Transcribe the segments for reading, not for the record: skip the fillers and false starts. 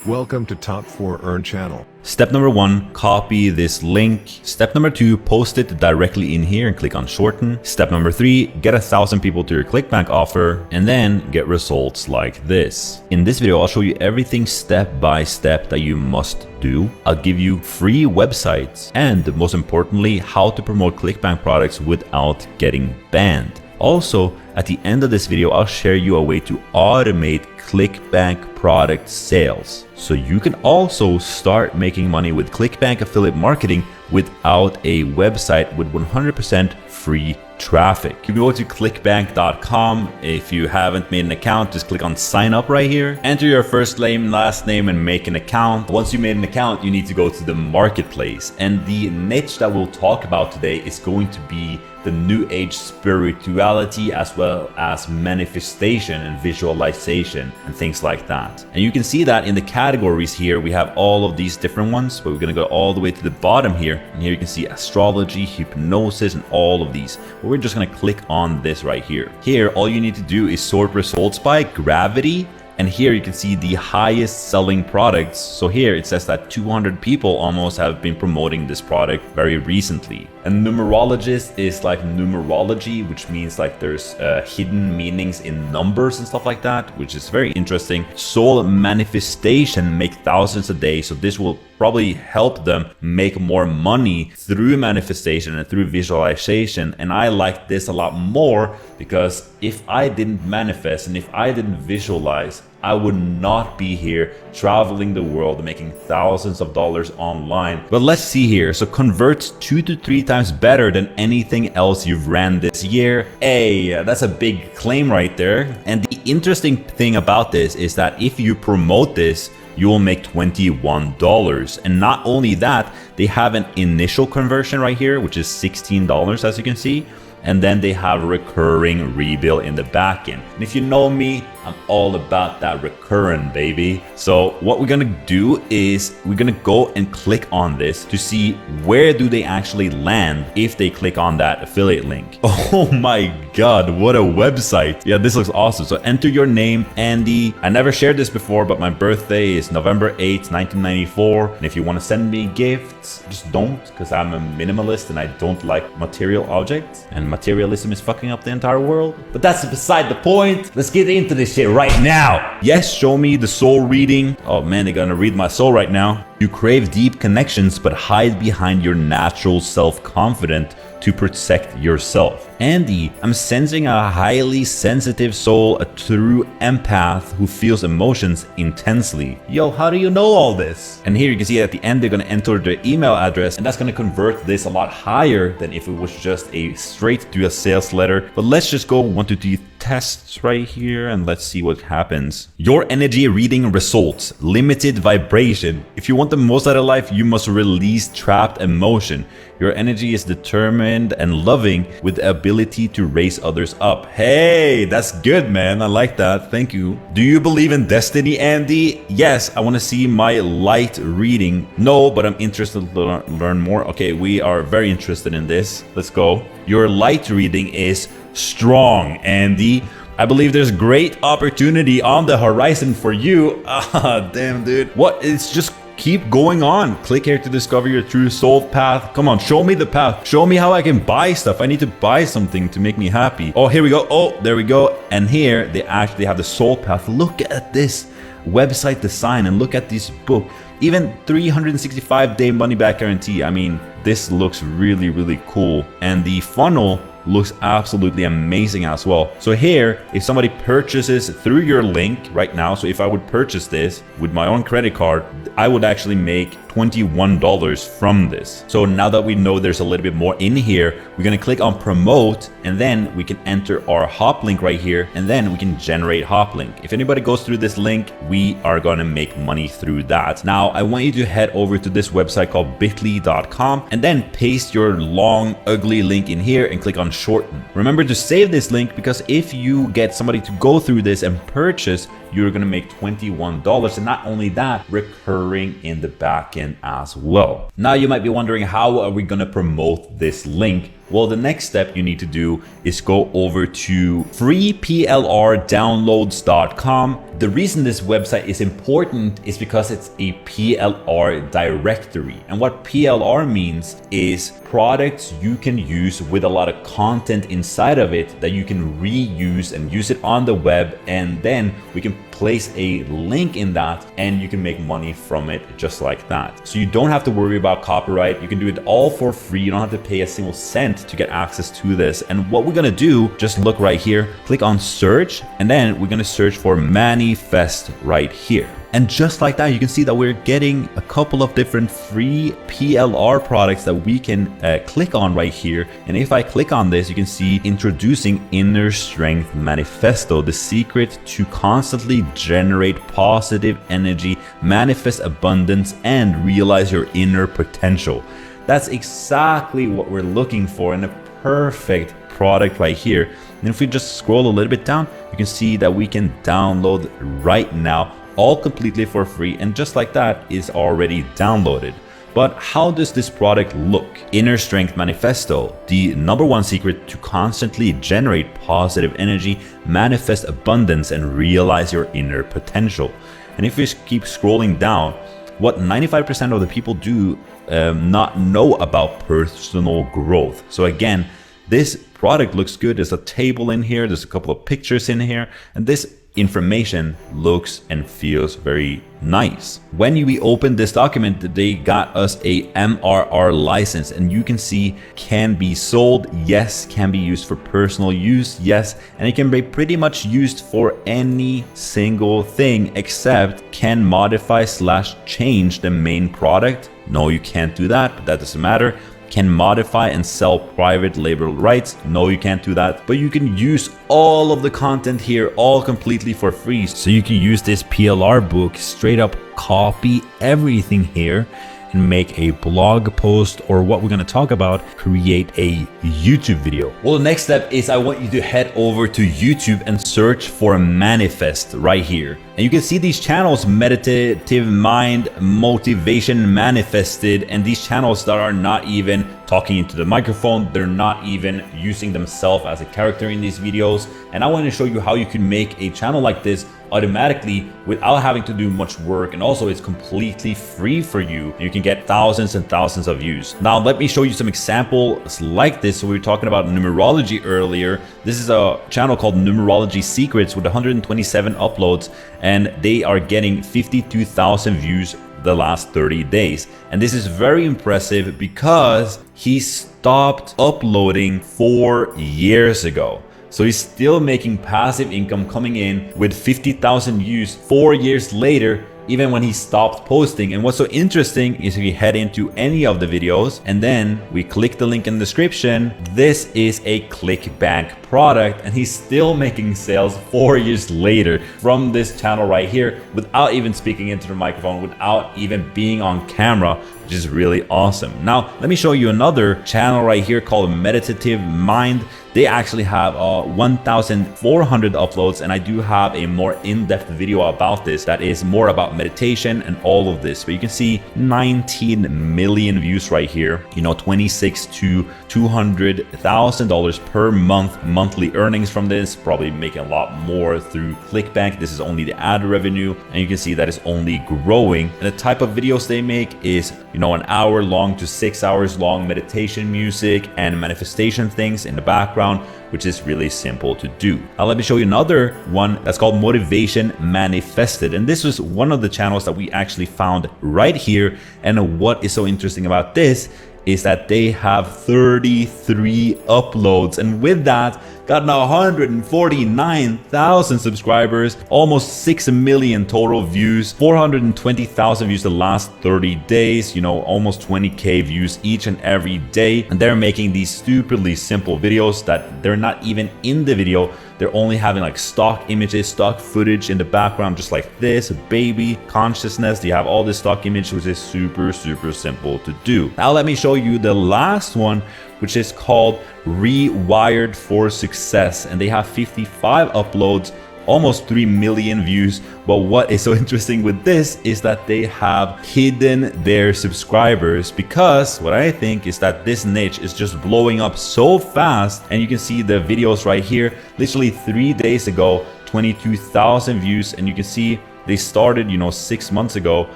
Welcome to Top 4 Earn channel. Step number 1, copy this link. Step number 2, post it directly in here and click on shorten. Step number 3, get 1,000 people to your Clickbank offer and then get results like this. In this video, I'll show you everything step by step that you must do. I'll give you free websites and most importantly, how to promote Clickbank products without getting banned. Also, at the end of this video, I'll share you a way to automate Clickbank product sales. So you can also start making money with Clickbank affiliate marketing without a website with 100% free traffic. You can go to clickbank.com. If you haven't made an account, just click on sign up right here. Enter your first name, last name, and make an account. Once you made an account, you need to go to the marketplace. And the niche that we'll talk about today is going to be the new age spirituality as well as manifestation and visualization and things like that. And you can see that in the categories here, we have all of these different ones, but we're gonna go all the way to the bottom here. And here you can see astrology, hypnosis, and all of these. But we're just gonna click on this right here. Here, all you need to do is sort results by gravity. And here you can see the highest selling products. So here it says that 200 people almost have been promoting this product very recently. And numerologist is like numerology, which means like there's hidden meanings in numbers and stuff like that, which is very interesting. Soul manifestation make thousands a day. So this will probably help them make more money through manifestation and through visualization. And I like this a lot more because if I didn't manifest and if I didn't visualize, I would not be here traveling the world making thousands of dollars online. But let's see here. So converts 2 to 3 times better than anything else you've ran this year. Hey, that's a big claim right there. And the interesting thing about this is that if you promote this, you will make $21. And not only that, they have an initial conversion right here, which is $16 as you can see. And then they have recurring rebill in the back end. And if you know me, I'm all about that recurring, baby. So what we're gonna do is we're gonna go and click on this to see where do they actually land if they click on that affiliate link. Oh my God, what a website. Yeah, this looks awesome. So enter your name, Andy. I never shared this before, but my birthday is November 8th, 1994. And if you wanna send me gifts, just don't, because I'm a minimalist and I don't like material objects. And materialism is fucking up the entire world. But that's beside the point. Let's get into this shit right now. Yes, show me the soul reading. Oh man, they're gonna read my soul right now. You crave deep connections but hide behind your natural self-confidence to protect yourself. Andy, I'm sensing a highly sensitive soul, a true empath who feels emotions intensely. Yo, how do you know all this? And here you can see at the end, they're gonna enter their email address and that's gonna convert this a lot higher than if it was just a straight to a sales letter. But let's just go 1 to 3 tests right here and let's see what happens. Your energy reading results, limited vibration. If you want the most out of life, you must release trapped emotion. Your energy is determined and loving with the ability to raise others up. Hey, that's good, man. I like that. Thank you. Do you believe in destiny, Andy? Yes, I want to see my light reading. No, but I'm interested to learn more. Okay, we are very interested in this. Let's go. Your light reading is strong, Andy. I believe there's great opportunity on the horizon for you. Ah, damn, dude. What? It's just keep going on. Click here to discover your true soul path. Come on, show me the path. Show me how I can buy stuff. I need to buy something to make me happy. Oh, here we go. Oh, there we go. And here they actually have the soul path. Look at this website design and look at this book. Even 365-day money back guarantee. I mean, this looks really, really cool. And the funnel looks absolutely amazing as well. So here, if somebody purchases through your link right now, so if I would purchase this with my own credit card, I would actually make $21 from this. So now that we know there's a little bit more in here, we're gonna click on promote and then we can enter our hop link right here and then we can generate hop link. If anybody goes through this link, we are gonna make money through that. Now, I want you to head over to this website called bit.ly.com and then paste your long, ugly link in here and click on shorten. Remember to save this link because if you get somebody to go through this and purchase, you're gonna make $21. And not only that, recurring in the back end as well. Now you might be wondering, how are we gonna promote this link? Well, the next step you need to do is go over to freeplrdownloads.com. The reason this website is important is because it's a PLR directory. And what PLR means is products you can use with a lot of content inside of it that you can reuse and use it on the web. And then we can place a link in that and you can make money from it just like that. So you don't have to worry about copyright. You can do it all for free. You don't have to pay a single cent to get access to this. And what we're gonna do, just look right here, click on search, and then we're gonna search for manifest right here. And just like that, you can see that we're getting a couple of different free PLR products that we can click on right here. And if I click on this, you can see introducing Inner Strength Manifesto, the secret to constantly generate positive energy, manifest abundance, and realize your inner potential. That's exactly what we're looking for in a perfect product right here. And if we just scroll a little bit down, you can see that we can download right now, all completely for free, and just like that is already downloaded. But how does this product look? Inner Strength Manifesto, the #1 secret to constantly generate positive energy, manifest abundance, and realize your inner potential. And if we keep scrolling down, what 95% of the people do not know about personal growth. So again, this product looks good. There's a table in here, there's a couple of pictures in here, and this information looks and feels very nice. When we open this document, they got us a MRR license, and you can see can be sold, yes, can be used for personal use, yes, and it can be pretty much used for any single thing except can modify / change the main product. No, you can't do that, but that doesn't matter. Can modify and sell private label rights. No, you can't do that, but you can use all of the content here all completely for free. So you can use this PLR book, straight up copy everything here and make a blog post, or what we're going to talk about, create a YouTube video. Well, the next step is I want you to head over to YouTube and search for Manifest right here. And you can see these channels: Meditative Mind, Motivation Manifested, and these channels that are not even talking into the microphone, they're not even using themselves as a character in these videos. And I want to show you how you can make a channel like this automatically without having to do much work, and also it's completely free for you. You can get thousands and thousands of views. Now let me show you some examples like this. So we were talking about numerology earlier. This is a channel called Numerology Secrets with 127 uploads, and they are getting 52,000 views the last 30 days. And this is very impressive because he stopped uploading 4 years ago. So he's still making passive income coming in with 50,000 views 4 years later, even when he stopped posting. And what's so interesting is if we head into any of the videos and then we click the link in the description, this is a Clickbank product, and he's still making sales 4 years later from this channel right here without even speaking into the microphone, without even being on camera, which is really awesome. Now, let me show you another channel right here called Meditative Mind. They actually have 1,400 uploads, and I do have a more in-depth video about this that is more about meditation and all of this. But you can see 19 million views right here, you know, $26,000 to $200,000 per month, monthly earnings from this, probably making a lot more through Clickbank. This is only the ad revenue, and you can see that it's only growing. And the type of videos they make is, you know, an hour long to 6 hours long meditation music and manifestation things in the background, which is really simple to do. Now let me show you another one that's called Motivation Manifested. And this was one of the channels that we actually found right here. And what is so interesting about this is that they have 33 uploads, and with that got now 149,000 subscribers, almost 6 million total views, 420,000 views the last 30 days, you know, almost 20K views each and every day. And they're making these stupidly simple videos that they're not even in the video. They're only having like stock images, stock footage in the background, just like this, baby consciousness. You have all this stock image, which is super, super simple to do. Now let me show you the last one, which is called Rewired for Success. And they have 55 uploads, almost 3 million views. But what is so interesting with this is that they have hidden their subscribers, because what I think is that this niche is just blowing up so fast. And you can see the videos right here, literally 3 days ago, 22,000 views. And you can see they started, 6 months ago,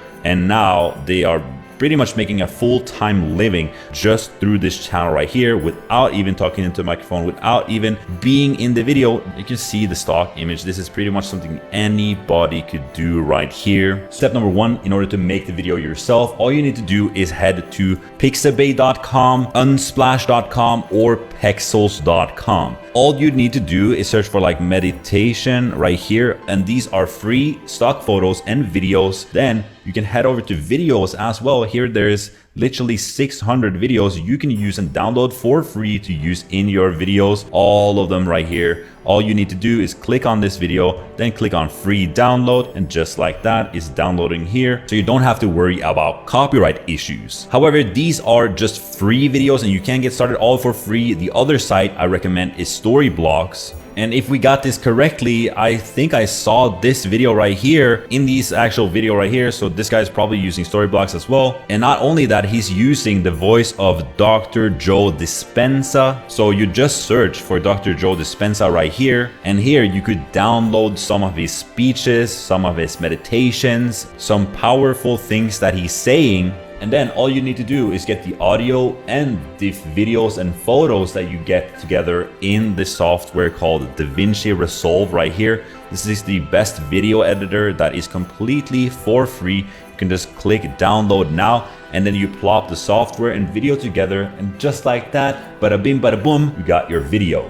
and now they are pretty much making a full-time living just through this channel right here, without even talking into a microphone, without even being in the video. You can see the stock image. This is pretty much something anybody could do right here. Step number 1, in order to make the video yourself, all you need to do is head to pixabay.com, unsplash.com, or pexels.com. All you need to do is search for like meditation right here, and these are free stock photos and videos. Then you can head over to videos as well. Here there's literally 600 videos you can use and download for free to use in your videos, all of them right here. All you need to do is click on this video, then click on free download, and just like that, it's downloading here, so you don't have to worry about copyright issues. However, these are just free videos and you can get started all for free. The other site I recommend is Storyblocks. And if we got this correctly, I think I saw this video right here in this actual video right here. So this guy's probably using Storyblocks as well. And not only that, he's using the voice of Dr. Joe Dispenza. So you just search for Dr. Joe Dispenza right here. And here you could download some of his speeches, some of his meditations, some powerful things that he's saying. And then all you need to do is get the audio and the videos and photos that you get together in the software called DaVinci Resolve right here. This is the best video editor that is completely for free. You can just click download now, and then you plop the software and video together, and just like that, bada bing bada boom, you got your video.